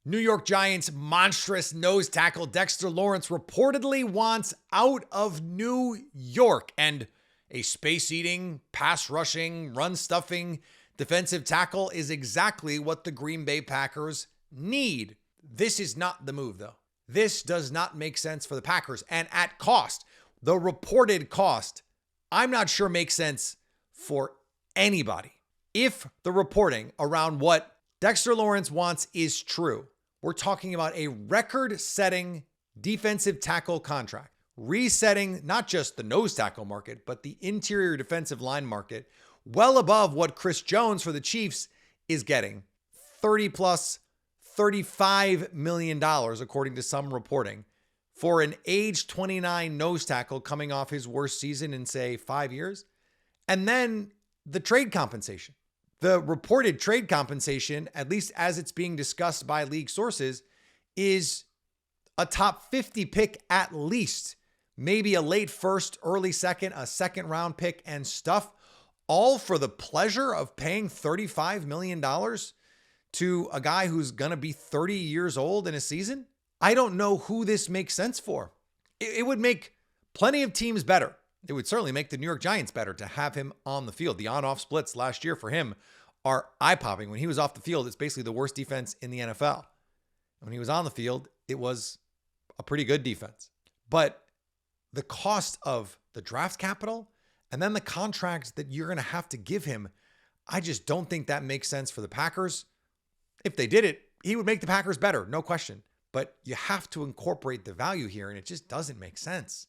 New York Giants monstrous nose tackle Dexter Lawrence reportedly wants out of New York, and a space-eating, pass-rushing, run-stuffing defensive tackle is exactly what the Green Bay Packers need. This is not the move, though. This does not make sense for the Packers, and at cost, the reported cost, I'm not sure makes sense for anybody. If the reporting around what Dexter Lawrence wants is true, we're talking about a record-setting defensive tackle contract, resetting not just the nose tackle market, but the interior defensive line market, well above what Chris Jones for the Chiefs is getting, 30 plus $35 million, according to some reporting, for an age 29 nose tackle coming off his worst season in, say, 5 years. And then the trade compensation. The reported trade compensation, at least as it's being discussed by league sources, is a top 50 pick at least, maybe a late first, early second, a second round pick and stuff, all for the pleasure of paying $35 million to a guy who's going to be 30 years old in a season. I don't know who this makes sense for. It would make plenty of teams better. It would certainly make the New York Giants better to have him on the field. The on-off splits last year for him are eye-popping. When he was off the field, it's basically the worst defense in the NFL. When he was on the field, it was a pretty good defense. But the cost of the draft capital and then the contracts that you're going to have to give him, I just don't think that makes sense for the Packers. If they did it, he would make the Packers better, no question. But you have to incorporate the value here, and it just doesn't make sense.